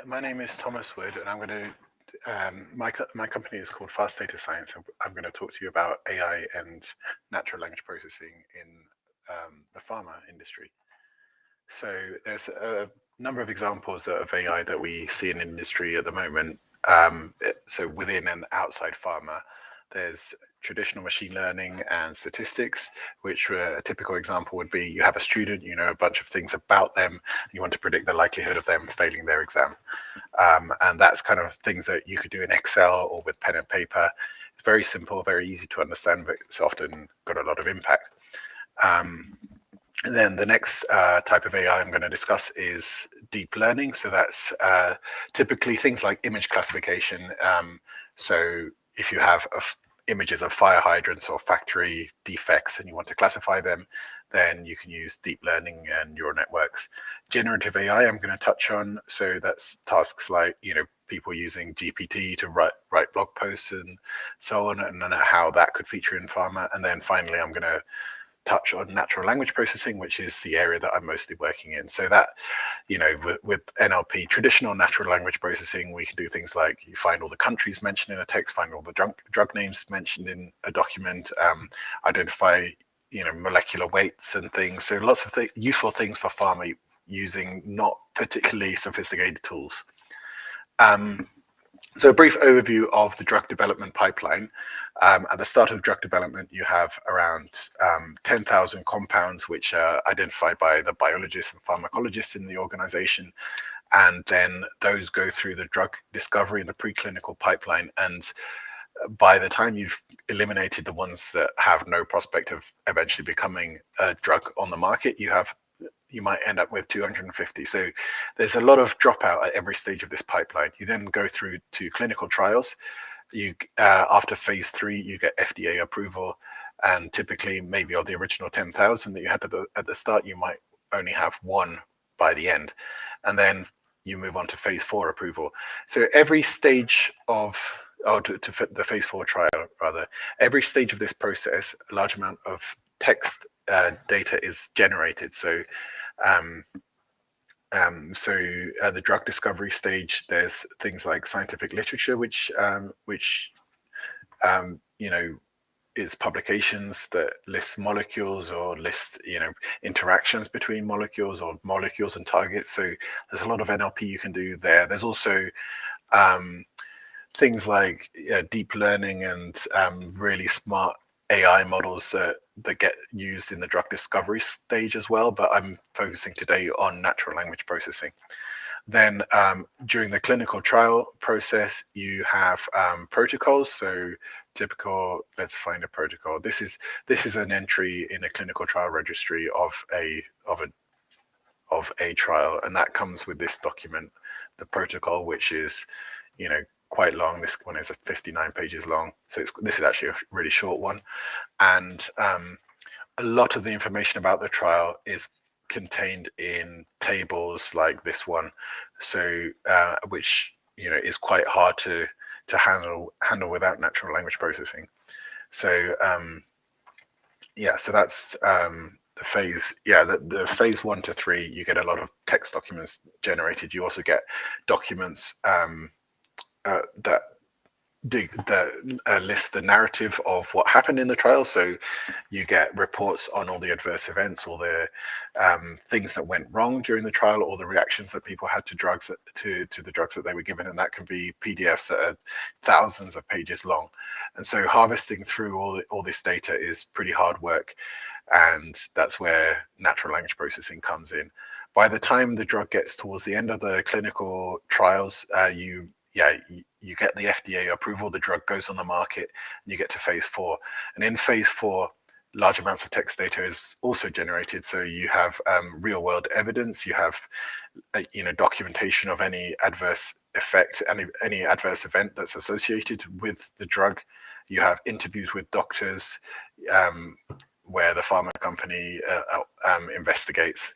My name is Thomas Wood, and I'm going to. My company is called Fast Data Science. And I'm going to talk to you about AI and natural language processing in the pharma industry. So there's a number of examples of AI that we see in industry at the moment. So within and outside pharma, there's traditional machine learning and statistics, which a typical example would be you have a student, you know a bunch of things about them, and you want to predict the likelihood of them failing their exam. And that's kind of things that you could do in Excel or with pen and paper. It's very simple, very easy to understand, but it's often got a lot of impact. And then the next type of AI I'm going to discuss is deep learning. So that's typically things like image classification. So if you have images of fire hydrants or factory defects and you want to classify them, then you can use deep learning and neural networks. Generative AI I'm going to touch on. So that's tasks like, people using GPT to write blog posts and so on, and how that could feature in pharma. And then finally, I'm going to touch on natural language processing, which is the area that I'm mostly working in. So that, with NLP, traditional natural language processing, we can do things like you find all the countries mentioned in a text, find all the drug names mentioned in a document, identify, molecular weights and things. So lots of useful things for pharma using not particularly sophisticated tools. So a brief overview of the drug development pipeline. At the start of drug development, you have around 10,000 compounds which are identified by the biologists and pharmacologists in the organization. And then those go through the drug discovery and the preclinical pipeline. And by the time you've eliminated the ones that have no prospect of eventually becoming a drug on the market, you might end up with 250. So there's a lot of dropout at every stage of this pipeline. You then go through to clinical trials. After phase 3, you get FDA approval, and typically maybe of the original 10,000 that you had at the start, you might only have one by the end, and then you move on to phase 4 approval. So every stage of to the phase 4 trial, rather, every stage of this process, a large amount of text data is generated. So the drug discovery stage, there's things like scientific literature, which is publications that list molecules or list interactions between molecules or molecules and targets. So there's a lot of NLP you can do there. There's also things like deep learning and really smart AI models that get used in the drug discovery stage as well, but I'm focusing today on natural language processing. Then during the clinical trial process, you have protocols. So typical, let's find a protocol. This is an entry in a clinical trial registry of a trial, and that comes with this document, the protocol, which is quite long. This one is 59 pages long, so this is actually a really short one. And a lot of the information about the trial is contained in tables like this one, so which is quite hard to handle without natural language processing. So so that's the phase. The phase 1 to 3, you get a lot of text documents generated. You also get documents that list the narrative of what happened in the trial. So you get reports on all the adverse events, all the things that went wrong during the trial, all the reactions that people had to drugs, to the drugs that they were given, and that can be PDFs that are thousands of pages long. And so harvesting through all this data is pretty hard work, and that's where natural language processing comes in. By the time the drug gets towards the end of the clinical trials, you get the FDA approval, the drug goes on the market, and you get to phase 4. And in phase 4, large amounts of text data is also generated. So you have real world evidence, you have documentation of any adverse effect, any adverse event that's associated with the drug. You have interviews with doctors. where the pharma company investigates,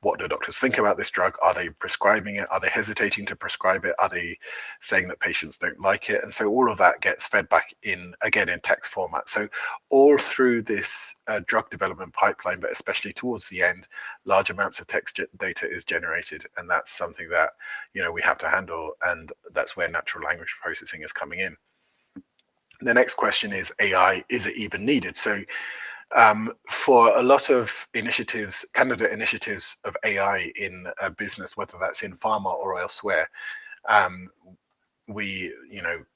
what do doctors think about this drug? Are they prescribing it? Are they hesitating to prescribe it? Are they saying that patients don't like it? And so all of that gets fed back in, again, in text format. So all through this drug development pipeline, but especially towards the end, large amounts of text data is generated. And that's something that, we have to handle. And that's where natural language processing is coming in. The next question is AI, is it even needed? So for a lot of initiatives, candidate initiatives of AI in a business, whether that's in pharma or elsewhere, we,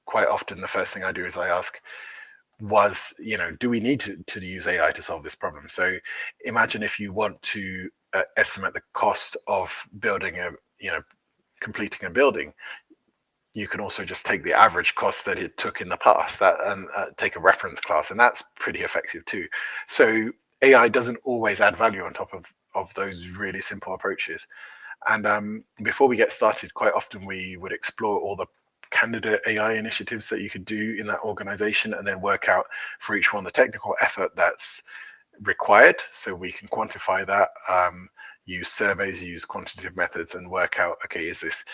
quite often the first thing I do is I ask, do we need to use AI to solve this problem? So imagine if you want to estimate the cost of building completing a building. You can also just take the average cost that it took in the past and take a reference class, and that's pretty effective too. So AI doesn't always add value on top of those really simple approaches. And before we get started, quite often we would explore all the candidate AI initiatives that you could do in that organization, and then work out for each one the technical effort that's required, so we can quantify that, use surveys, use quantitative methods, and work out, okay, is this,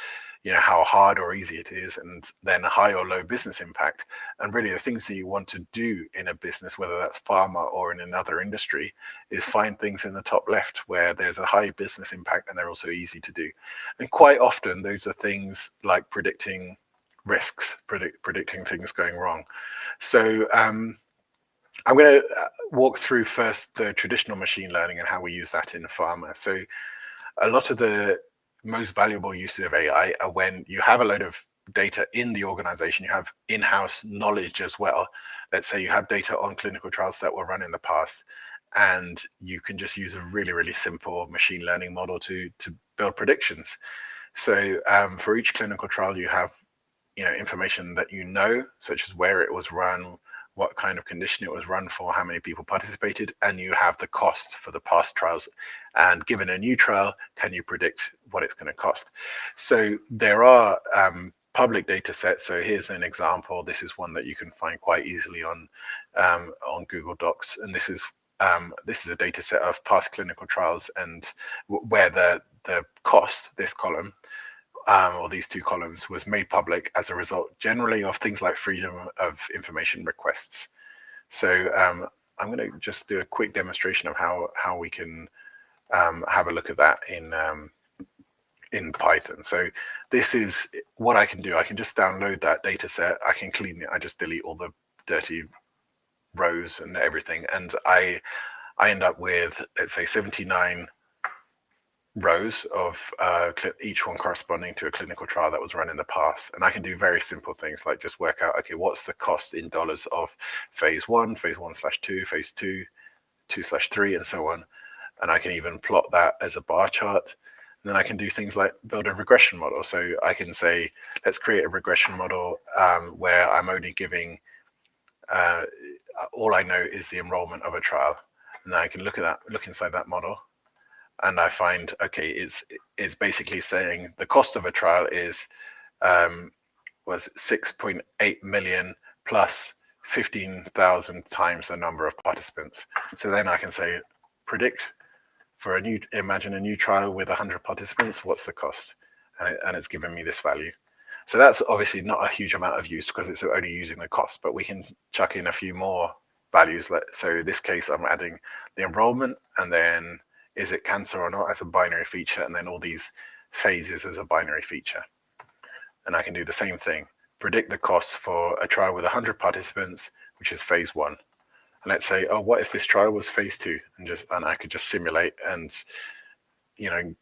how hard or easy it is, and then high or low business impact. And really the things that you want to do in a business, whether that's pharma or in another industry, is find things in the top left where there's a high business impact and they're also easy to do. And quite often those are things like predicting risks, predicting things going wrong. So I'm going to walk through first the traditional machine learning and how we use that in pharma. So a lot of the most valuable uses of AI are when you have a load of data in the organization, you have in-house knowledge as well. Let's say you have data on clinical trials that were run in the past, and you can just use a really, really simple machine learning model to build predictions. So for each clinical trial, you have information that such as where it was run, what kind of condition it was run for, how many people participated, and you have the cost for the past trials. And given a new trial, can you predict what it's going to cost? So there are public data sets. So here's an example. This is one that you can find quite easily on Google Docs, and this is a data set of past clinical trials, and where the cost, this column, or these two columns, was made public as a result generally of things like freedom of information requests. So I'm going to just do a quick demonstration of how we can have a look at that in Python. So this is what I can do. I can just download that data set. I can clean it. I just delete all the dirty rows and everything. And I end up with, let's say, 79 rows of each one corresponding to a clinical trial that was run in the past. And I can do very simple things like just work out, okay, what's the cost in dollars of phase 1, phase 1/2, phase 2, 2/3, and so on. And I can even plot that as a bar chart. And then I can do things like build a regression model. So I can say, let's create a regression model where I'm only giving, all I know is the enrollment of a trial. And then I can look inside that model, and I find, okay, it's basically saying the cost of a trial is was 6.8 million plus 15,000 times the number of participants. So then I can say, predict for imagine a new trial with 100 participants, what's the cost? And it's given me this value. So that's obviously not a huge amount of use because it's only using the cost, but we can chuck in a few more values. So in this case, I'm adding the enrollment, and then is it cancer or not as a binary feature, and then all these phases as a binary feature. And I can do the same thing, predict the cost for a trial with 100 participants, which is phase 1. And let's say, oh, what if this trial was phase 2? And I could just simulate and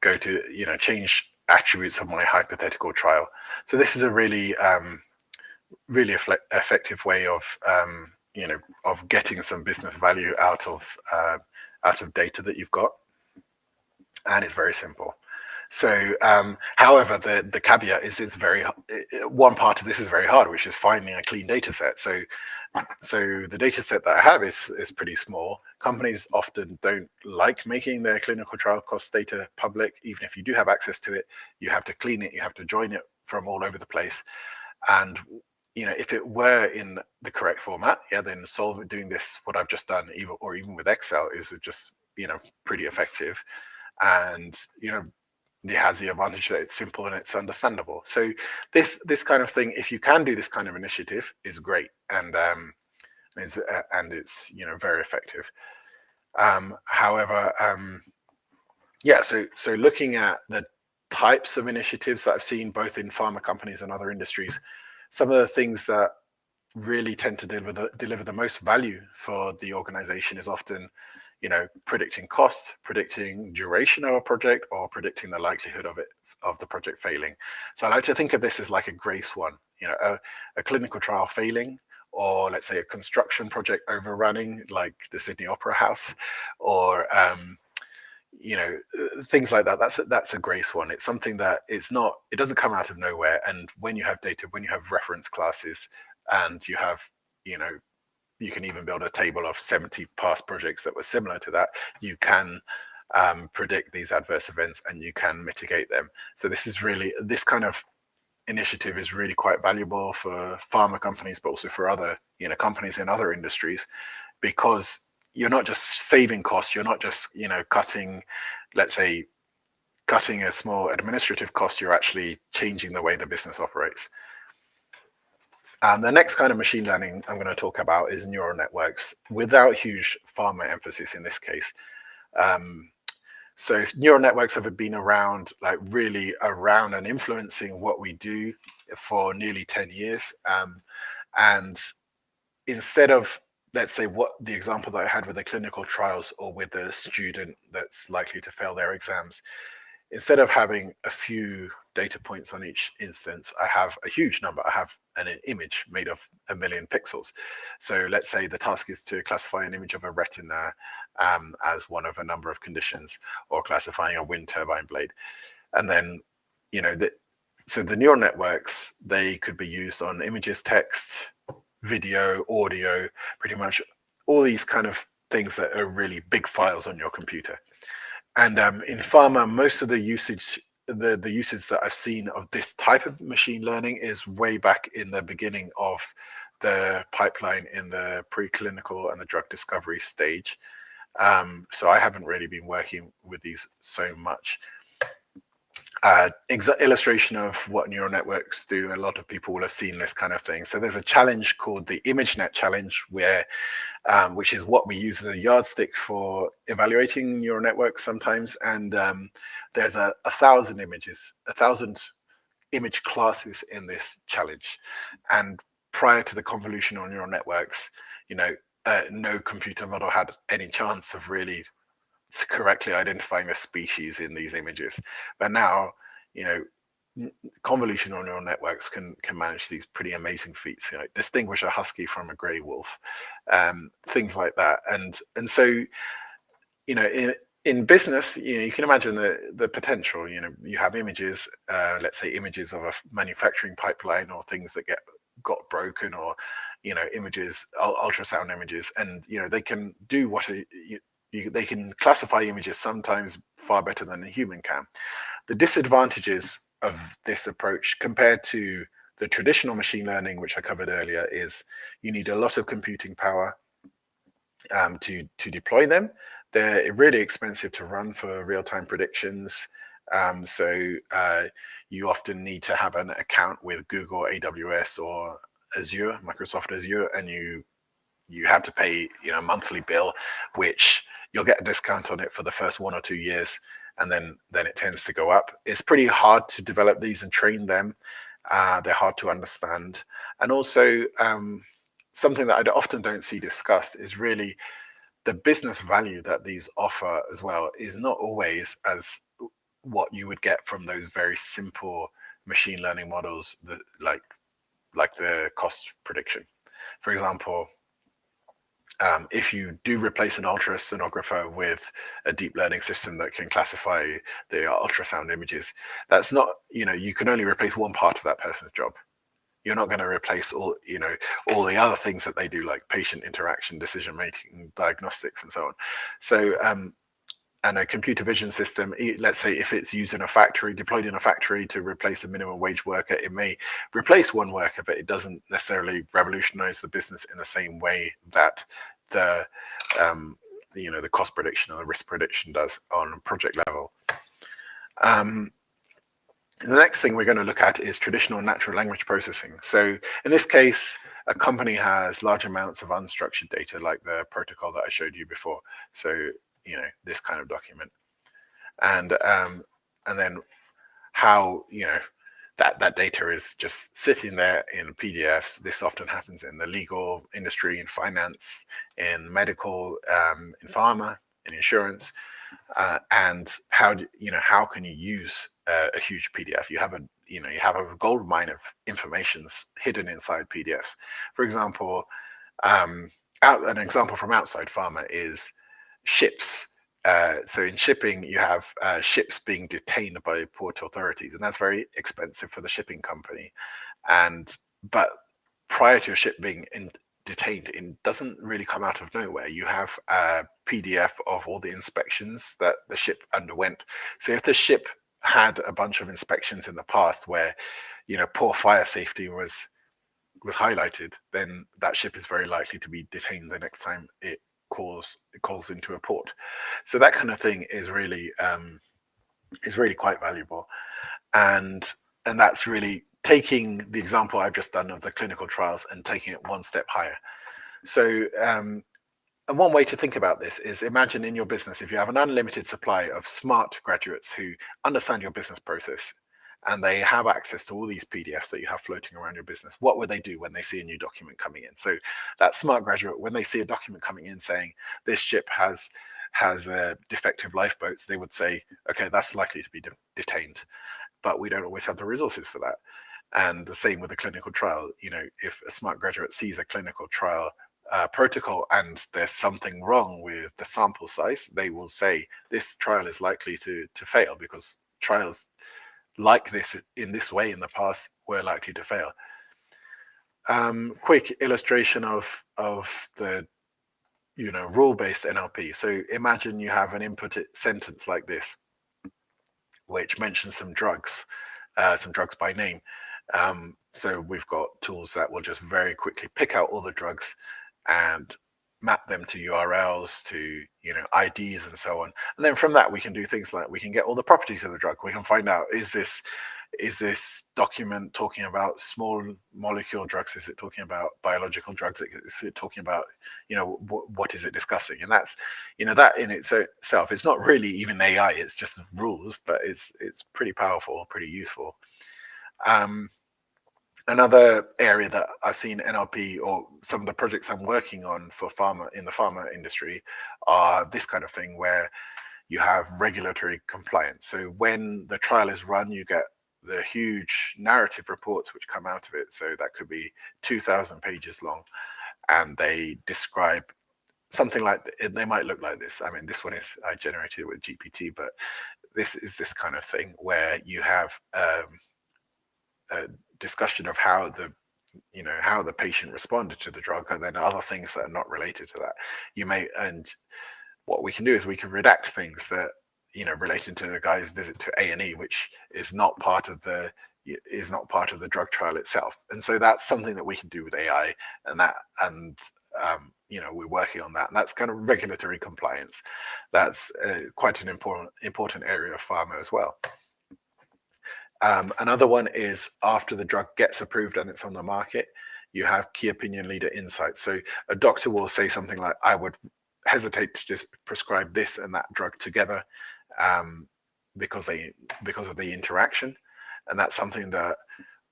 go to change attributes of my hypothetical trial. So this is a really really effective way of of getting some business value out of data that you've got, and it's very simple. So however, the caveat is one part of this is very hard, which is finding a clean data set. So the data set that I have is pretty small. Companies often don't like making their clinical trial cost data public. Even if you do have access to it, you have to clean it, you have to join it from all over the place. And if it were in the correct format, then doing this, what I've just done, even with Excel, is just, pretty effective. And, it has the advantage that it's simple and it's understandable. So this kind of thing, if you can do this kind of initiative, is great, and it's very effective. However, so looking at the types of initiatives that I've seen both in pharma companies and other industries, some of the things that really tend to deliver the most value for the organization is often, predicting cost, predicting duration of a project, or predicting the likelihood of the project failing. So I like to think of this as like a gray swan, a clinical trial failing, or let's say a construction project overrunning, like the Sydney Opera House, or things like that. That's a gray swan. It's something that it doesn't come out of nowhere. And when you have data, when you have reference classes, and you have, you can even build a table of 70 past projects that were similar to that, you can predict these adverse events and you can mitigate them. So this kind of initiative is really quite valuable for pharma companies, but also for other, companies in other industries, because you're not just saving costs, you're not just, cutting a small administrative cost, you're actually changing the way the business operates. The next kind of machine learning I'm going to talk about is neural networks, without huge pharma emphasis in this case. So neural networks have been around, really around and influencing what we do for nearly 10 years. And instead of, let's say, what the example that I had with the clinical trials, or with the student that's likely to fail their exams, instead of having a few data points on each instance, I have a huge number. I have an image made of 1 million pixels. So let's say the task is to classify an image of a retina as one of a number of conditions, or classifying a wind turbine blade. And then, so the neural networks, they could be used on images, text, video, audio, pretty much all these kind of things that are really big files on your computer. And in pharma, most of the usage that I've seen of this type of machine learning is way back in the beginning of the pipeline, in the preclinical and the drug discovery stage. So I haven't really been working with these so much. Illustration of what neural networks do, a lot of people will have seen this kind of thing. So there's a challenge called the ImageNet challenge, which is what we use as a yardstick for evaluating neural networks sometimes. And there's 1,000 images, 1,000 image classes in this challenge. And prior to the convolutional neural networks, no computer model had any chance of really correctly identifying a species in these images. But now, convolutional neural networks can manage these pretty amazing feats, distinguish a husky from a gray wolf, things like that. And so, in business, you can imagine the potential. You have images, let's say images of a manufacturing pipeline, or things that got broken, or images, ultrasound images, and they can do they can classify images sometimes far better than a human can. The disadvantages of this approach compared to the traditional machine learning, which I covered earlier, is you need a lot of computing power to deploy them. They're really expensive to run for real-time predictions. So you often need to have an account with Google, AWS, or Azure, Microsoft Azure, and you have to pay a monthly bill, which you'll get a discount on it for the first 1 or 2 years, and then it tends to go up. It's pretty hard to develop these and train them. They're hard to understand. And also, something that I often don't see discussed is really the business value that these offer as well is not always as what you would get from those very simple machine learning models, that like the cost prediction. For example, if you do replace an ultrasonographer with a deep learning system that can classify the ultrasound images, that's not, you can only replace one part of that person's job. You're not going to replace all the other things that they do, like patient interaction, decision making, diagnostics, and so on. So And a computer vision system, let's say if it's used in a factory, deployed in a factory to replace a minimum wage worker, it may replace one worker, but it doesn't necessarily revolutionize the business in the same way that the the cost prediction or the risk prediction does on a project level. The next thing we're going to look at is traditional natural language processing. So in this case, a company has large amounts of unstructured data, like the protocol that I showed you before. So, this kind of document. And then how, that data is just sitting there in PDFs. This often happens in the legal industry, in finance, in medical, in pharma, in insurance. And how can you use a huge PDF? You have a gold mine of information hidden inside PDFs. For example, an example from outside pharma is ships. So in shipping, you have ships being detained by port authorities, and that's very expensive for the shipping company. But prior to a ship being detained, it doesn't really come out of nowhere. You have a PDF of all the inspections that the ship underwent. So if the ship had a bunch of inspections in the past where, poor fire safety was highlighted, then that ship is very likely to be detained the next time it calls into a port. So that kind of thing is really quite valuable, and that's really taking the example I've just done of the clinical trials and taking it one step higher. So, and one way to think about this is imagine in your business, if you have an unlimited supply of smart graduates who understand your business process and they have access to all these PDFs that you have floating around your business, what would they do when they see a new document coming in? So that smart graduate, when they see a document coming in saying this ship has defective lifeboats, they would say, okay, that's likely to be detained, but we don't always have the resources for that. And the same with a clinical trial. If a smart graduate sees a clinical trial protocol and there's something wrong with the sample size, they will say this trial is likely to fail because trials like this in this way in the past were likely to fail. Quick illustration of the rule-based NLP. So imagine you have an input sentence like this, which mentions some drugs by name. So we've got tools that will just very quickly pick out all the drugs and map them to URLs, to IDs and so on. And then from that we can do things like we can get all the properties of the drug. We can find out, is this document talking about small molecule drugs? Is it talking about biological drugs? Is it talking about, what is it discussing? And that's, that in itself, it's not really even AI, it's just rules, but it's pretty powerful, pretty useful. Another area that I've seen NLP, or some of the projects I'm working on for pharma, in the pharma industry, are this kind of thing where you have regulatory compliance. So when the trial is run, you get the huge narrative reports which come out of it. So that could be 2,000 pages long, and they describe something like, they might look like this. I mean, this one is I generated with GPT, but this is this kind of thing where you have a discussion of how the patient responded to the drug, and then other things that are not related to that. And what we can do is we can redact things that relating to the guy's visit to A&E, which is not part of the drug trial itself. And so that's something that we can do with AI, and we're working on that. And that's kind of regulatory compliance. That's quite an important area of pharma as well. Another one is after the drug gets approved and it's on the market, you have key opinion leader insights. So a doctor will say something like, I would hesitate to just prescribe this and that drug together because of the interaction. And that's something that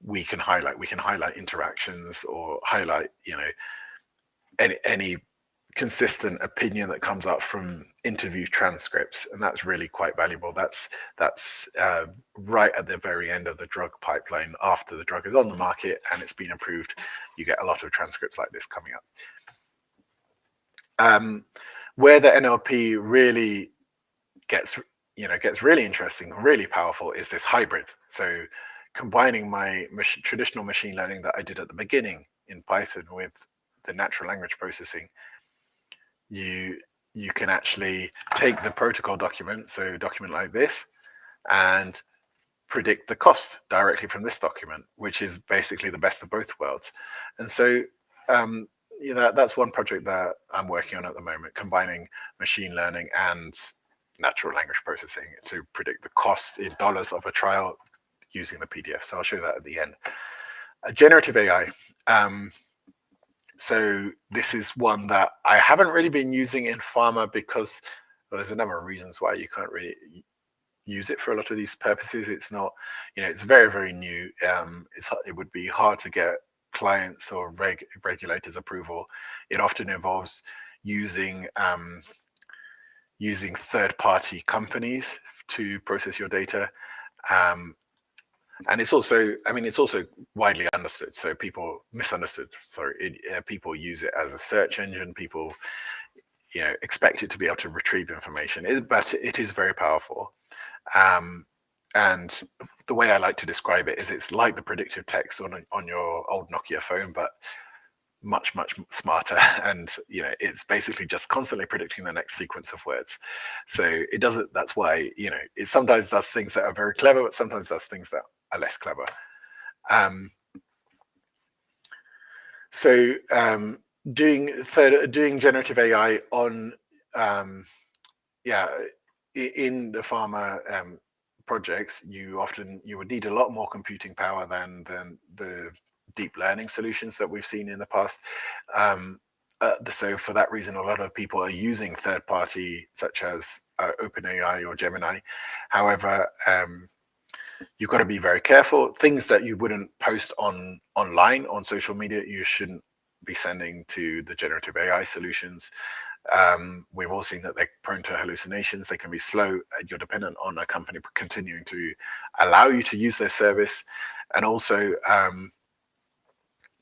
we can highlight. We can highlight interactions or highlight, any consistent opinion that comes up from interview transcripts, and that's really quite valuable. That's right at the very end of the drug pipeline, after the drug is on the market and it's been approved, you get a lot of transcripts like this coming up. Where the NLP really gets really interesting and really powerful is this hybrid. So combining my traditional machine learning that I did at the beginning in Python with the natural language processing, you you can actually take the protocol document, so a document like this, and predict the cost directly from this document, which is basically the best of both worlds. And so that's one project that I'm working on at the moment, combining machine learning and natural language processing to predict the cost in dollars of a trial using the PDF. So I'll show that at the end. Generative AI. So this is one that I haven't really been using in pharma because there's a number of reasons why you can't really use it for a lot of these purposes. It's not, it's very, very new. It would be hard to get clients or regulators approval. It often involves using third-party companies to process your data. And it's also widely understood. So people people use it as a search engine. People, expect it to be able to retrieve information, but it is very powerful. And the way I like to describe it is it's like the predictive text on your old Nokia phone, but much, much smarter. And, it's basically just constantly predicting the next sequence of words. So it doesn't, that's why, it sometimes does things that are very clever, but sometimes does things that are less clever. Doing generative AI on, in the pharma projects, you would need a lot more computing power than the deep learning solutions that we've seen in the past. So for that reason, a lot of people are using third party, such as OpenAI or Gemini. However, you've got to be very careful. Things that you wouldn't post online on social media, you shouldn't be sending to the generative AI solutions. We've all seen that they're prone to hallucinations. They can be slow. You're dependent on a company continuing to allow you to use their service. And also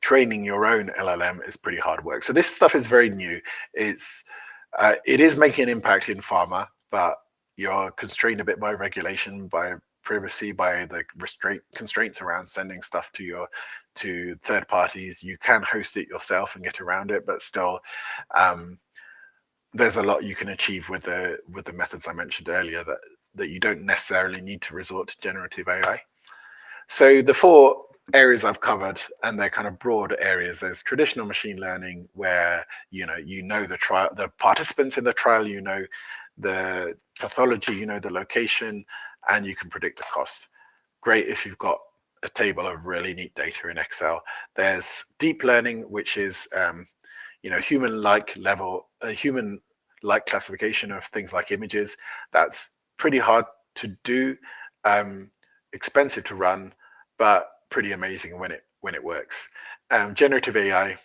training your own LLM is pretty hard work. So this stuff is very new. It is making an impact in pharma, but you're constrained a bit by regulation, by privacy, by the constraints around sending stuff to third parties. You can host it yourself and get around it, but still there's a lot you can achieve with the methods I mentioned earlier that you don't necessarily need to resort to generative AI. So the four areas I've covered, and they're kind of broad areas. There's traditional machine learning, where the participants in the trial, the pathology, the location, and you can predict the cost. Great if you've got a table of really neat data in Excel. There's deep learning, which is human-like classification of things like images. That's pretty hard to do, expensive to run, but pretty amazing when it works. Generative AI.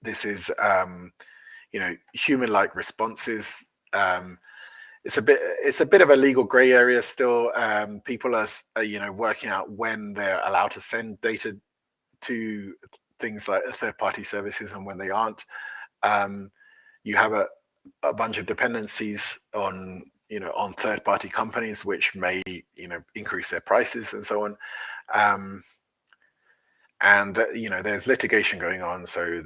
This is human-like responses. It's a bit of a legal gray area still. People are working out when they're allowed to send data to things like third-party services and when they aren't. You have a bunch of dependencies on third-party companies, which may increase their prices and so on. And there's litigation going on. So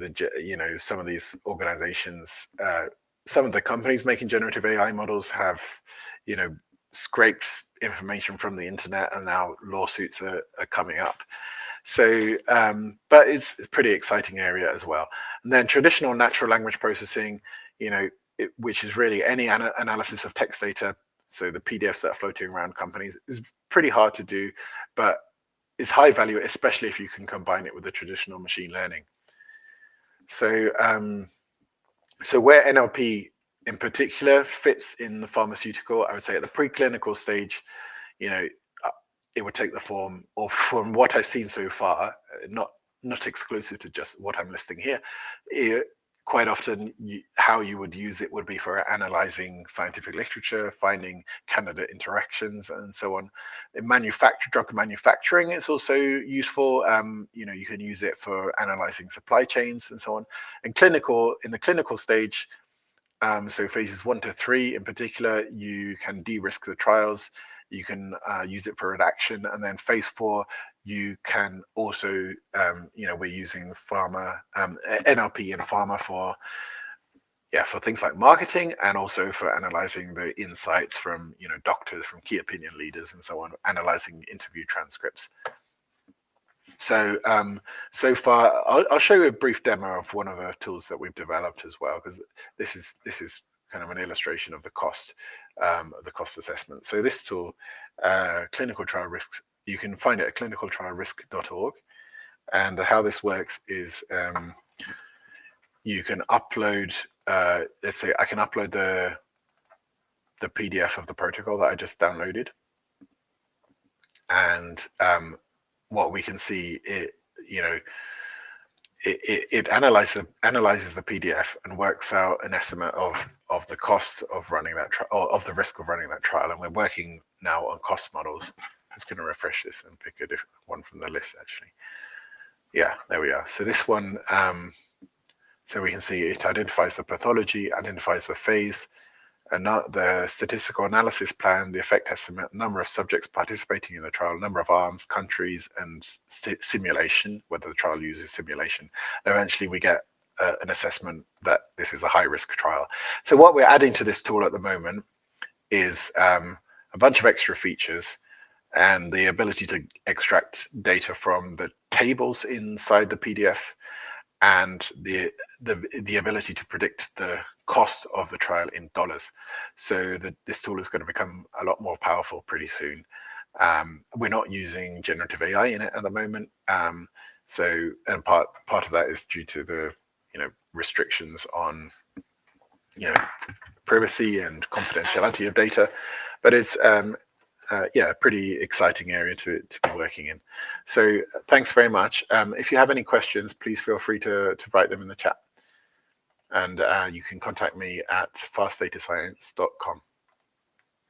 some of these organizations, some of the companies making generative AI models have scraped information from the internet, and now lawsuits are coming up. So but it's a pretty exciting area as well. And then traditional natural language processing, which is really any analysis of text data, so the PDFs that are floating around companies, is pretty hard to do, but is high value, especially if you can combine it with the traditional machine learning. So so where NLP in particular fits in the pharmaceutical, I would say at the preclinical stage, it would take the form, or from what I've seen so far, not exclusive to just what I'm listing here, quite often how you would use it would be for analyzing scientific literature, finding candidate interactions, and so on. In drug manufacturing, it's also useful. You can use it for analyzing supply chains and so on. And in the clinical stage, so phases 1 to 3 in particular, you can de-risk the trials. You can use it for redaction, and then phase 4, you can also, we're using pharma, NLP in pharma for, for things like marketing, and also for analyzing the insights from doctors, from key opinion leaders, and so on, analyzing interview transcripts. So so far, I'll show you a brief demo of one of the tools that we've developed as well, because this is kind of an illustration of the cost assessment. So this tool, clinical trial risks, you can find it at clinicaltrialrisk.org. And how this works is you can upload, let's say I can upload the PDF of the protocol that I just downloaded, and what we can see, it analyzes the PDF and works out an estimate of the cost of running that trial, or of the risk of running that trial. And we're working now on cost models. I'm just going to refresh this and pick a different one from the list, actually. Yeah, there we are. So this one, so we can see it identifies the pathology, identifies the phase, and the statistical analysis plan, the effect estimate, number of subjects participating in the trial, number of arms, countries, and simulation, whether the trial uses simulation. And eventually we get an assessment that this is a high-risk trial. So what we're adding to this tool at the moment is a bunch of extra features and the ability to extract data from the tables inside the PDF, and the ability to predict the cost of the trial in dollars. So this tool is going to become a lot more powerful pretty soon. We're not using generative AI in it at the moment. So, and part of that is due to the restrictions on privacy and confidentiality of data. But it's yeah, a pretty exciting area to be working in. So thanks very much. If you have any questions, please feel free to write them in the chat. And you can contact me at fastdatascience.com.